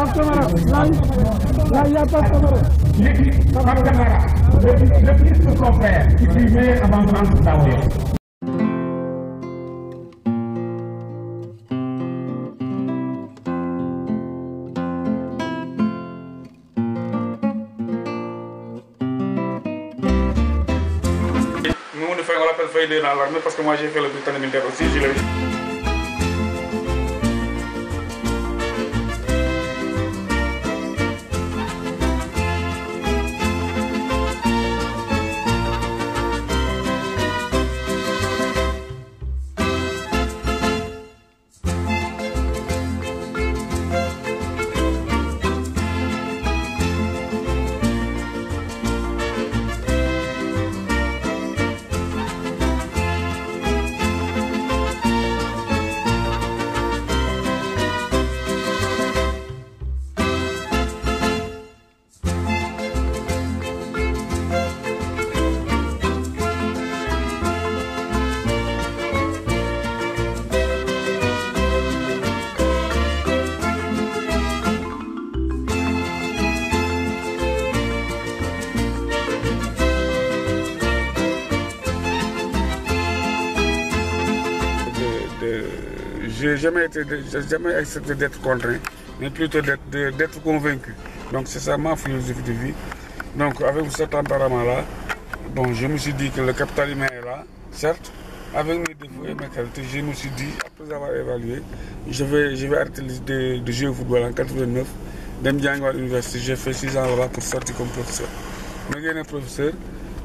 Là, il n'y a pas de caméra. L'équipe Pape Camara, le fils de son frère, qui vivait avant de rentrer dans le Nous, on l'appelle Faïdé dans l'armée parce que moi j'ai fait le bulletin militaire aussi, je l'ai vu. J'ai jamais accepté d'être contraint, mais plutôt d'être convaincu. Donc c'est ça ma philosophie de vie. Donc avec ce tempérament-là, bon, je me suis dit que le capital humain est là, certes, avec mes défauts et mes qualités, je me suis dit, après avoir évalué, je vais arrêter de jouer au football en 89. À l'université, j'ai fait 6 ans là-bas pour sortir comme professeur. Mais il y a un professeur,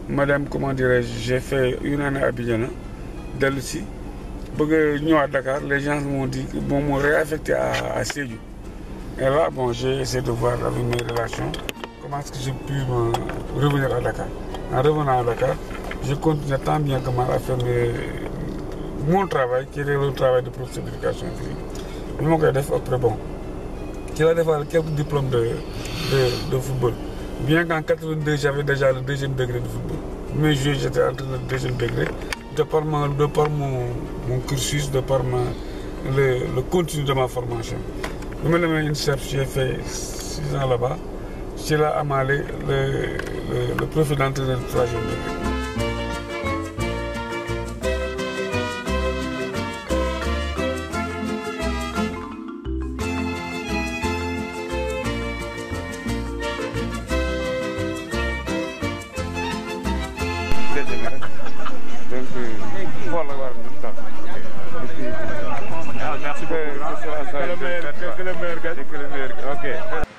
madame, comment dirais-je, j'ai fait 1 année à Bignona, d'Alucie. À Dakar, les gens m'ont réaffecté à Sédhiou. Et là, bon, j'ai essayé de voir avec mes relations comment est-ce que j'ai pu revenir à Dakar. En revenant à Dakar, je continue tant bien que mal à faire mon travail, qui est le travail de professeur d'éducation physique. Je m'ai fait après, bon, j'ai fait quelques diplômes de football. Bien qu'en 82, j'avais déjà le 2e degré de football. Mais j'étais entre le 2e degré. De par mon cursus, de par le contenu de ma formation. Je me suis UNICEF, j'ai fait 6 ans là-bas. J'ai là à Malé le profil d'entraîneur de 3e degré.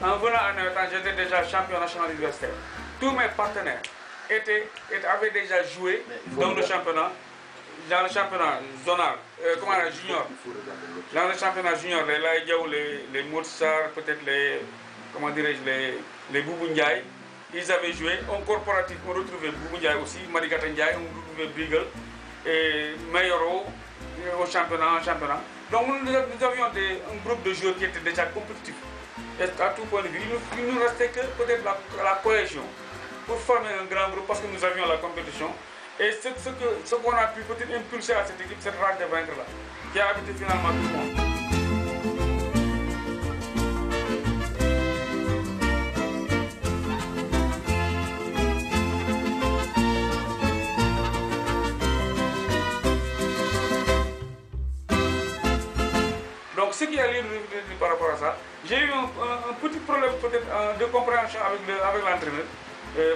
En venant à Navetan, j'étais déjà champion national universitaire. Tous mes partenaires avaient déjà joué dans le championnat zonal, junior. Dans le championnat junior, les Laïdiaou, les Moutsar, peut-être les Boubou Ndiaye, ils avaient joué. En corporatif, on retrouvait Boubou Ndiaye aussi, Marigata Ndiaye, on retrouvait Brigel et Mayoro au championnat. Donc nous avions un groupe de joueurs qui étaient déjà compétitifs. Et à tout point de vue, il ne nous restait que peut-être la cohésion pour former un grand groupe parce que nous avions la compétition. Et ce qu'on a pu peut-être impulser à cette équipe, cette rage de vaincre-là, qui a habité finalement tout le monde. Donc ce qui a lieu par rapport à ça, j'ai eu un petit problème peut-être de compréhension avec l'entraîneur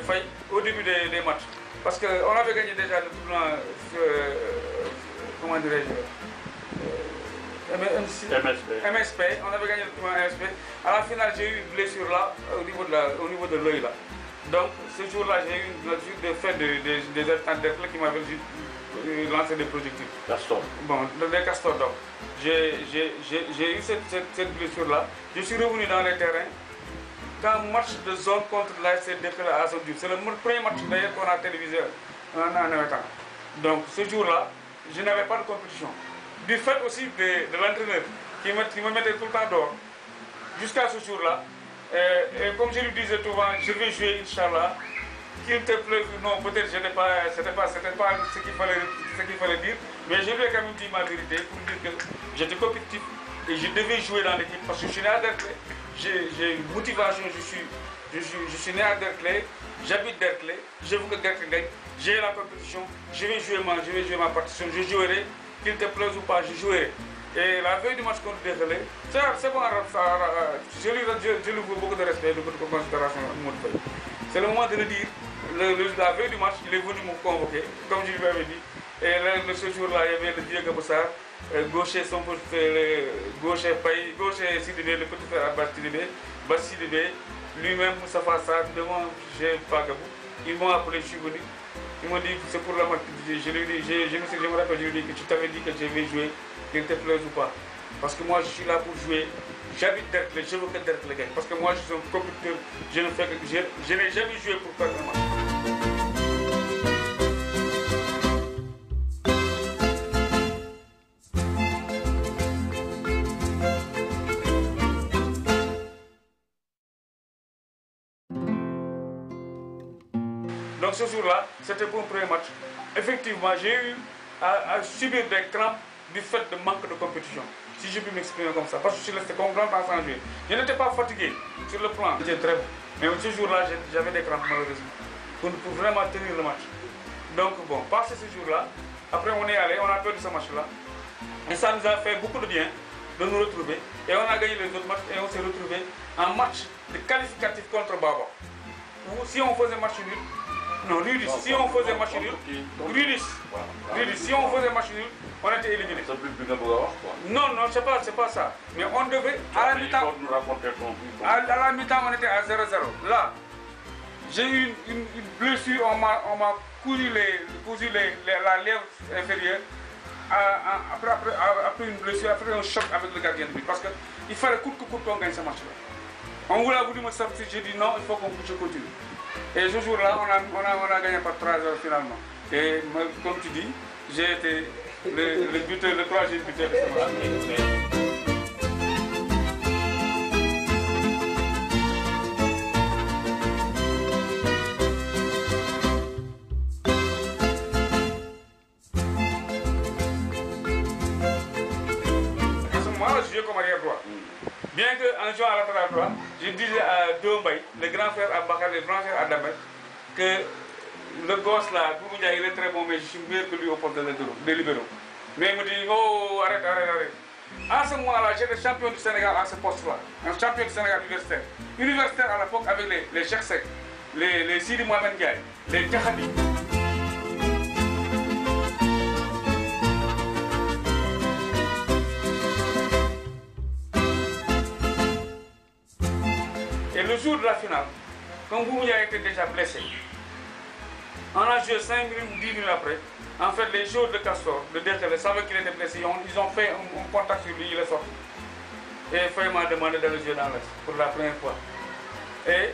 Faye au début des matchs. Parce qu'on avait gagné déjà le tournoi, comment dirais-je, MSP, on avait gagné le tournoi MSP. À la finale, j'ai eu une blessure là, au niveau de l'œil là. Donc ce jour-là, j'ai eu une blessure de fait des habitants qui m'avaient lancé des projectiles. Castor. Bon, des castors donc. J'ai eu cette blessure-là. Je suis revenu dans les terrains. Dans un match de zone contre l'ASC DPL à Assomdiouf. C'est le premier match d'ailleurs qu'on a télévisé en Navetan. Donc ce jour-là, je n'avais pas de compétition. Du fait aussi de l'entraîneur qui me mettait tout le temps dehors. Jusqu'à ce jour-là, et comme je lui disais souvent, je vais jouer, Inch'Allah. Qu'il te plaît, non, peut-être ce n'était pas ce qu'il fallait dire, mais je lui ai quand même dit ma vérité pour dire que j'étais compétitif et je devais jouer dans l'équipe parce que je suis né à Derklé. j'ai une motivation, je suis né à Derklé, j'habite Derklé, je veux que Derklé gagne, j'ai la compétition, je vais jouer ma partition, je jouerai, qu'il te plaise ou pas, je jouerai. Et la veille du match contre Derklé, c'est bon, je lui veux beaucoup de respect, beaucoup de considération. C'est le moment de le dire. La veille du match, il est venu me convoquer, comme je lui avais dit. Et ce jour-là, il y avait le Dieu Gaboussar, gaucher son petit gaucher Paye, gaucher Sidibé, le petit frère Abbas Sidibé, Bas Sidibé, lui-même Moussa Fassad, devant G. Pagabou. Ils m'ont appelé, je suis venu. Ils m'ont dit que c'est pour la match. Je me rappelle, je lui ai dit que tu t'avais dit que je vais jouer, qu'il te plaise ou pas. Parce que moi, je suis là pour jouer. J'habite Derklé, je veux que Derklé gagne. Parce que moi, je suis un compétiteur, je n'ai jamais joué pour perdre un match. Donc ce jour-là, c'était pour un premier match. Effectivement, j'ai eu à subir des crampes du fait de manque de compétition. Si je peux m'exprimer comme ça, parce que je suis resté complètement sans jouer. Je n'étais pas fatigué sur le plan, j'étais très bon. Mais ce jour-là, j'avais des crampes malheureusement, pour vraiment tenir le match. Donc bon, passé ce jour-là, après on est allé, on a perdu ce match-là. Et ça nous a fait beaucoup de bien de nous retrouver. Et on a gagné les autres matchs et on s'est retrouvés en match de qualificatif contre Baba. Ou si on faisait match nul, non, Rudis, si on faisait match nul, Rudis, si on faisait match nul, on était éliminé. Non, non, c'est pas ça. Mais on devait, à la mi-temps, on était à 0-0. Là, j'ai eu une blessure, on m'a cousu la lèvre inférieure. Après une blessure, après un choc avec le gardien de but. Parce qu'il fallait coûte que coûte qu'on gagne ce match-là. On voulait voulu me sortir, j'ai dit non, il faut qu'on continue. Et ce jour-là, on a gagné par 3 heures finalement. Et comme tu dis, j'ai été le troisième buteur de ce match. Je jouais comme arrière droit. Bien qu'en jouant à latéral droit, je disais à Dombay, le grand frère Abakar, le grand frère Adamel, que le gosse là, il est très bon, mais je suis meilleur que lui au poste de libéraux. Mais il me dit, oh, arrête. En ce moment-là, j'étais champion du Sénégal à ce poste-là, un champion du Sénégal universitaire. Universitaire à l'époque avec les Cheikh Seck, les Sidi Mohamed Gaye, les Djahadi. Et le jour de la finale, quand Boumia était déjà blessé, on a joué 5 minutes ou 10 minutes après. En fait, les joueurs de Castor, de Derklé, savaient qu'il était blessé. Ils ont fait un contact sur lui, il est sorti. Et Faye m'a demandé d'aller jouer dans l'Est pour la première fois. Et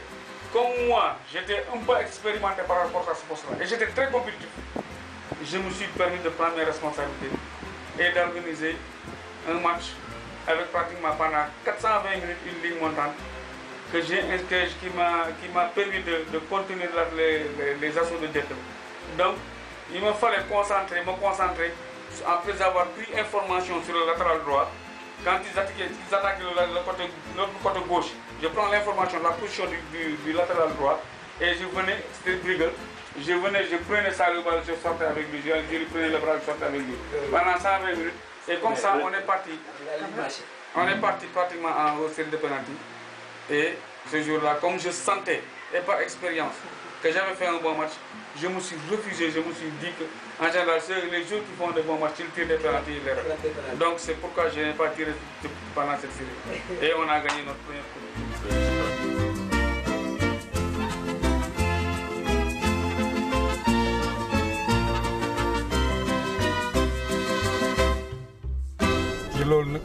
comme moi, j'étais un peu expérimenté par rapport à ce poste-là. Et j'étais très compétitif. Je me suis permis de prendre mes responsabilités et d'organiser un match avec pratiquement pendant 420 minutes une ligne montante qui m'a permis de continuer les assauts de Derklé. Donc, il me fallait me concentrer après avoir pris information sur le latéral droit. Quand ils attaquaient l'autre côté gauche, je prends l'information de la position du latéral droit et je venais, c'était Brigel, je prenais ça le bras, je sortais avec lui, je lui prenais le bras, je sortais avec lui. Pendant 120 minutes, et comme ça on est parti pratiquement en série de penalty. Et ce jour-là, comme je sentais, et par expérience, que j'avais fait un bon match, je me suis refusé, je me suis dit qu'en général, les joueurs qui font de bons matchs, ils tirent des penalty, ils les ratent. Donc c'est pourquoi je n'ai pas tiré pendant cette série. Et on a gagné notre première coupe.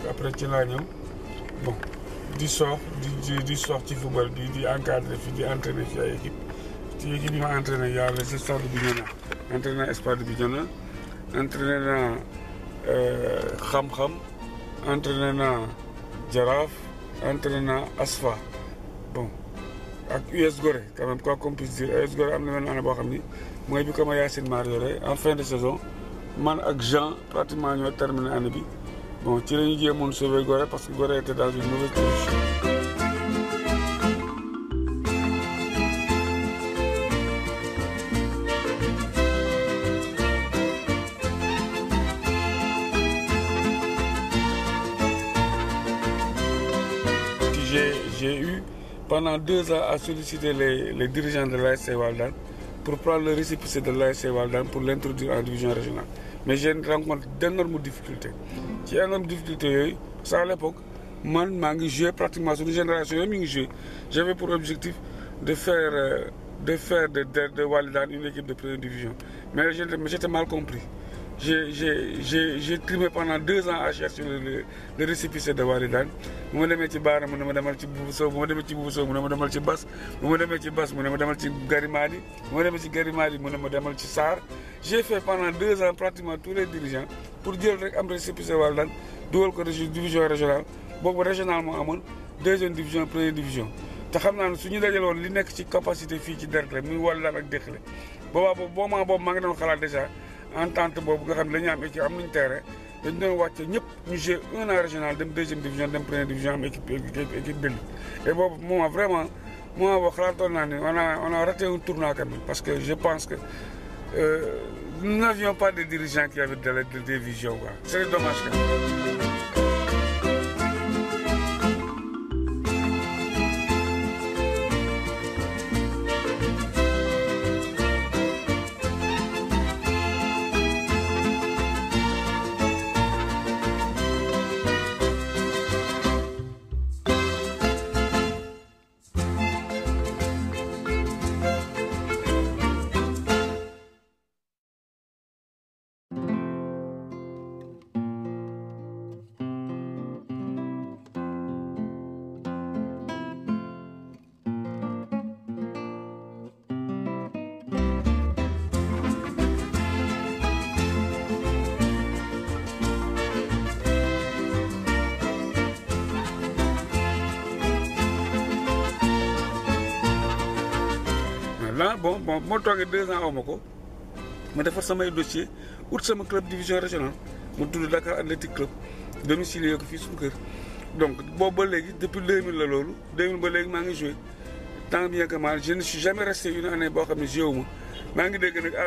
Après ci laa ñëw bon di sorti football bi di encadrer fi di entraîner fi ay équipe ci équipe yi ma entraîné y a les Espoirs de Bignona entraîné Espoir de Bignona entraîné naa Xam-Xam entraîné naa Jaraaf entraîné naa Asfa bon ak US Gorée quand même quoi qu'on puisse dire US Gorée am na benn année boo xam ni mooy bi ko ma Yacine Mar yore en fin de saison man ak Jean pratiquement ñoo terminé année bi. Bon, tu as dit que mon sauvé Gorée parce que Gorée était dans une mauvaise position. j'ai eu pendant 2 ans à solliciter les dirigeants de l'ASC Walidane pour prendre le récépissé de l'ASC Walidane pour l'introduire en division régionale. Mais j'ai rencontré d'énormes difficultés. Ci énormes difficultés, ça à l'époque, moi, j'ai joué pratiquement sur une génération, j'avais pour objectif de faire de Walidane une équipe de première division. Mais j'étais mal compris. J'ai trimé pendant 2 ans à chercher le récépissé de Walidane. Je me suis dit que je me suis Bass, Garimadi, Sar. J'ai fait pendant 2 ans pratiquement tous les dirigeants pour dire un récépissé de Walidane, division régionale, régionalement, deuxième division, première division. Je sais que si nous avons une capacité de Derklé, nous avons une Derklé. Déjà entente boobu nga xam ne dañu am équipe am nañu terrain dañu doon wàcce ñëpp ñu jouer 1 an régional dem deuxième division dem première division am équipe d'élite et boobu moment vraiment moment boo xalaatoon naa ne on a raté un tournoi quand même parce que je pense que nous n'avions pas de dirigeants qui avaient des visions quoi. C'est dommage quand même. Là, bon, moi, j'ai 2 ans, je vais faire un dossier, ou un club division régionale, je suis Dakar Athletic Club, domicilié au fils de donc, depuis 2000, je joué. Tant bien que mal, je ne suis jamais resté une année à jouer. À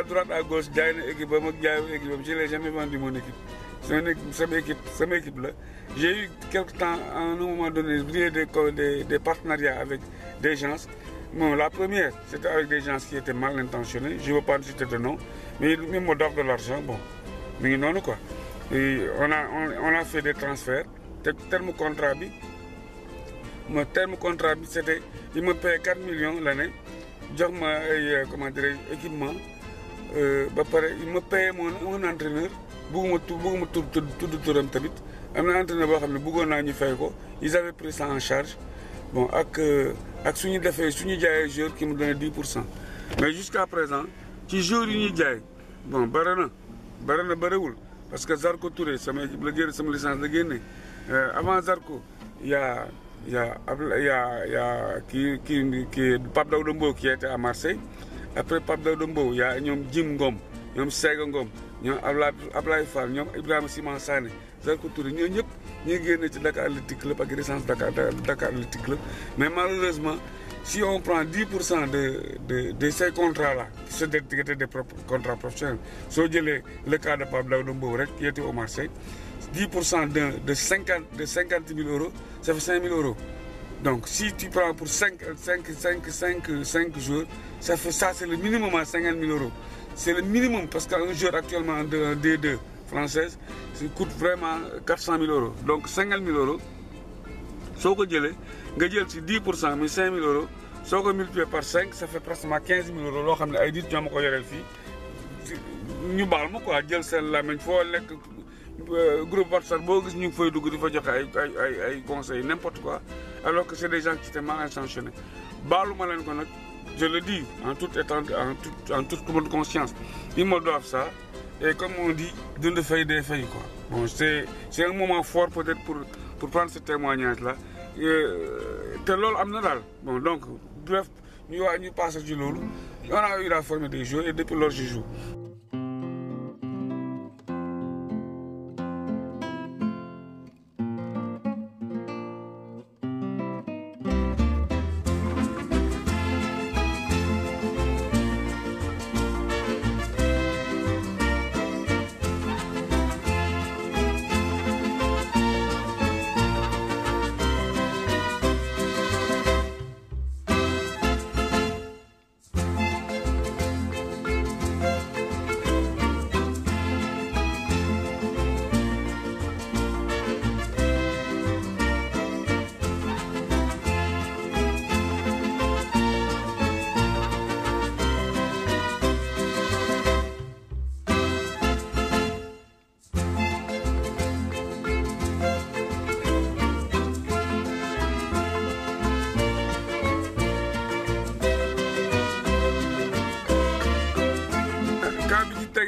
droite, à gauche, je n'ai jamais vendu mon équipe. C'est une équipe là. J'ai eu quelque temps, à un moment donné, des partenariats avec des gens. Bon, la première, c'était avec des gens qui étaient mal intentionnés. Je ne veux pas citer de nom, mais ils me donnent de l'argent. Bon, mais non, quoi. Et on a fait des transferts. Terme contrat, c'était, ils me payaient 4 millions l'année. Comment dire, équipement. Ils me payaient mon entraîneur. Ils avaient pris ça en charge. Bon, avec suñu joueurs qui me donnaient 10%. Mais jusqu'à présent, les joueurs qui bon, barana parce que Zarko Touré, ça m'a licence de Guinée. Avant Zarko, il y a Pape Daoudombo qui était à Marseille. Après Pape Daoudombo, il y a Jim Ngom, Sega Ngom, Ablaye Fall, Ibrahim Simon Sané, Zarko Touré, nous avons Dakar Athletic Club avec licence Dakar Athletic Club. Mais malheureusement, si on prend 10% de ces contrats-là, qui étaient des contrats professionnels, si on dit le cas de Pablo Dombo qui était au Marseille, 10% de 50 000 euros, ça fait 5 000 euros. Donc si tu prends pour 5 jours, ça c'est le minimum à 50 000 euros. C'est le minimum parce qu'un joueur actuellement en D2 française, ça coûte vraiment 400 000 euros. Donc 50 000 euros, si on dit 10%, mais 5 000 euros, si on multiplie par 5, ça fait pratiquement 15 000 euros. Nous avons dit que nous avons groupe WhatsApp, nous avons conseils, n'importe quoi, alors que c'est des gens qui étaient mal intentionnés. Je le dis en toute conscience, ils me doivent ça. Et comme on dit, d'une feuille des feuilles. Bon, c'est un moment fort peut-être pour prendre ce témoignage-là. Bon, donc, bref, nous passons du lot. On a eu la forme des jeux et depuis lors, je joue.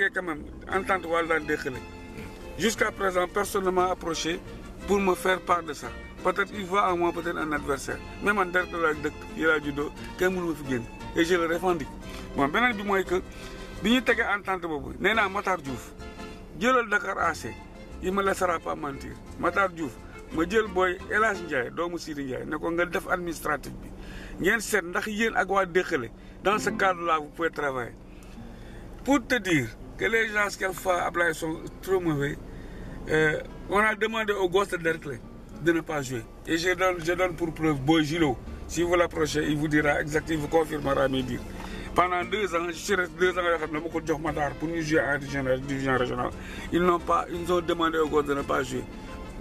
quand même entente Walidane Dekhele. Jusqu'à présent, personne ne m'a approché pour me faire part de ça. Peut-être il voit en moi peut-être un adversaire. Même en Derklé, il a judo, quelqu'un ne me fait. Et je le revendique. Bon, beneen bi mooy que bi ñu tegee entente boobu nee naa Matar Diouf jëlal Dakar AC il me laissera pas mentir Matar Diouf ma jël booy El Hadj Ndiaye doomu Sidi Ndiaye ne ko nga def administratif bi ngeen seet ndax yéen ak waa Dekhele dans ce cadre-là vous pouvez travailler. Pour te dire que les gens quelquefois Ablaye sont trop mauvais, on a demandé aux gosses de Derklé de ne pas jouer. Et je donne pour preuve Boy Gilo. Si vous l'approchez, il vous dira exactement, il vous confirmera mes dires. Pendant 2 ans, je suis resté 2 ans pour nous jouer en division régionale. Ils ont demandé aux gosses de ne pas jouer.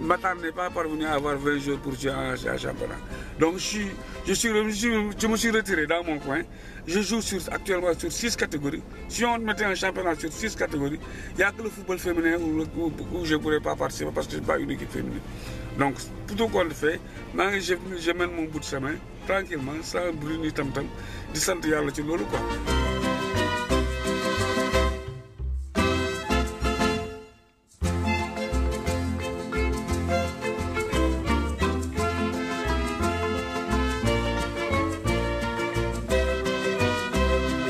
Matar n'est pas parvenu à avoir 20 jours pour jouer en championnat. Donc je me suis retiré dans mon coin. Je joue actuellement sur 6 catégories. Si on mettait un championnat sur 6 catégories, il n'y a que le football féminin où je ne pourrais pas participer parce que je n'ai pas une équipe féminine. Donc, tout ce qu'on fait, je mène mon bout de chemin tranquillement, sans bruit ni tam-tam, de sentir yalla ci lolu quoi.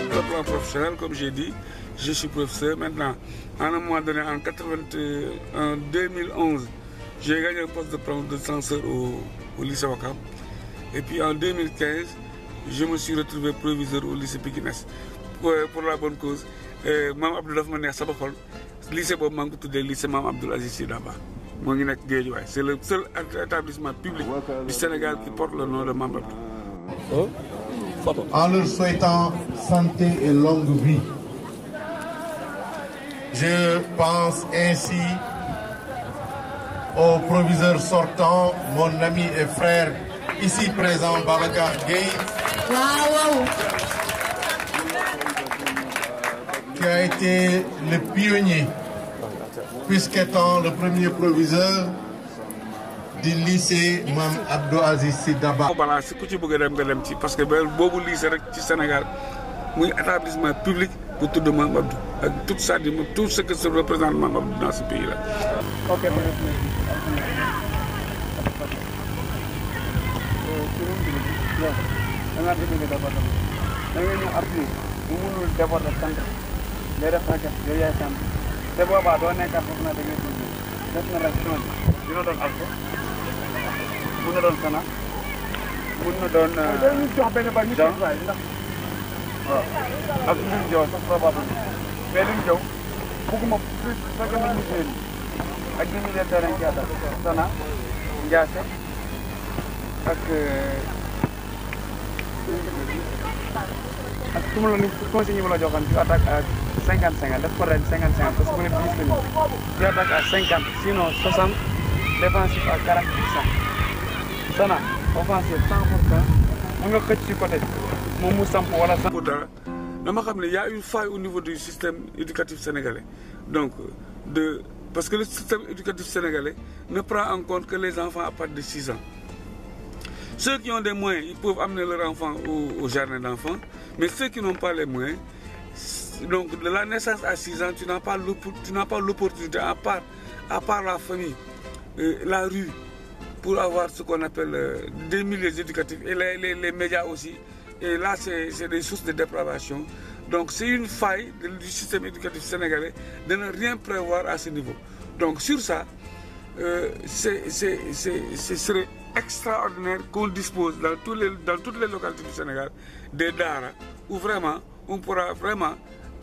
Le plan professionnel, comme j'ai dit, je suis professeur. Maintenant, à un moment donné, en 2011, j'ai gagné le poste de censeur au lycée Wakam. Et puis en 2015, je me suis retrouvé proviseur au lycée Pikines. Pour la bonne cause. Mam Abdou Daf Maner Sabakol, lycée Bob Mangoutou de lycée Mam Abdou Aziz Sy Dabakh. C'est le seul établissement public du Sénégal qui porte le nom de Mam Abdou. En leur souhaitant santé et longue vie. Je pense ainsi au proviseur sortant, mon ami et frère, ici présent, Babacar Gueye, qui a été le pionnier, puisqu'étant le premier proviseur du lycée Mam Abdou Aziz Sy Dabakh. Parce que le lycée du Sénégal, c'est un établissement public pour tout le monde, tout ce que se représente Mam Abdou dans ce pays-là. Ok, tout le monde conseille la joxoon tu attaques à 50-50 def ko ren 55 parce que bu ne 10 la tu attaques à 50 sinon 60 défensif à 40%. Sana offensif 100%. Mu nga xëcc ci côté moom mu samp wala samp dara dama xam ne y a une faille au niveau du système éducatif sénégalais. Donc parce que le système éducatif sénégalais ne prend en compte que les enfants à partir de 6 ans. Ceux qui ont des moyens, ils peuvent amener leurs enfants au jardin d'enfants, mais ceux qui n'ont pas les moyens, donc de la naissance à 6 ans, tu n'as pas l'opportunité, à part la famille, la rue, pour avoir ce qu'on appelle des milieux éducatifs et les médias aussi. Et là, c'est des sources de dépravation. Donc c'est une faille du système éducatif sénégalais de ne rien prévoir à ce niveau. Donc sur ça, ce serait extraordinaire qu'on dispose dans toutes les localités du Sénégal des daara où vraiment on pourra vraiment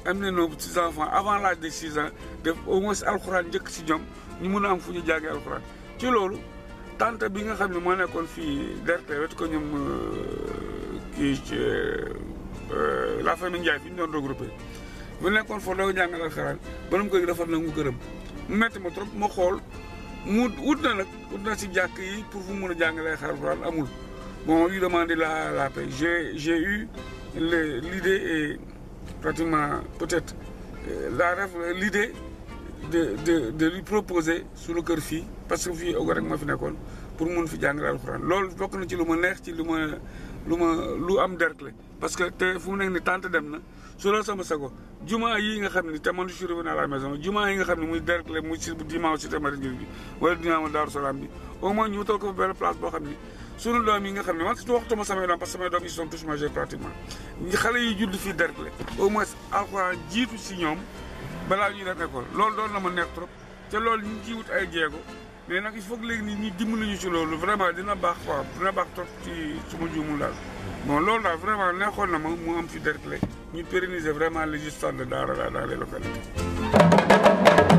amener nos petits enfants avant l'âge de 6 ans au moins alxuraan njëkk si ñoom ñu mun a am fu ñu jàngee alxuraan. Ci loolu tante bi nga xam ne moo nekkoon fii Derklé wetu ko ñoom la famille Ndiaye fi ñu doon regroupé bu nekkoon foofu doo jàngal alxuraan borom kër gi dafa nangu këram mu metti ma trop ma xool. Ut na si jàkk yi pour fu mun a jàngalee alxuraan amul. Bon, lui demander la paix. J'ai eu l'idée et pratiquement peut-être l'idée de lui proposer sur le cœur fille parce que fille au rek ma fi nekkoon pour mun fi jàngale alxuraan loolu bokk na ci lu ma neex ci lu am Derklé parce que te fu mu nekk ni tante dem na su loolu sama sago juma yi nga xam ne te man je suis revenu à la maison juma yi nga xam ne muy Derklé muy si dimanche Cité Martyrs bi wala dimanche Darou Salam bi au moins ñu wutal ko benn place boo xam ne sunu doom yi nga xam ne man su waxtuma samay doom parce que samay doom ils sont tous majeurs pratiquement xale yi judd fii Derklé au moins alxuraan jiitu si ñoom balaa ñuy def école loolu doon na ma neex trop te loolu ñu ngi ciy wut ay jéego mais nag il faut que léegi nit ñi dimbali ñu ci loolu vraiment dina baax quoi dina baax trop ci suma juumul daal bon loolu daal vraiment neexoon na ma mu am fi Derklé ñu pérenniser vraiment les histoires de Daara dans les localités.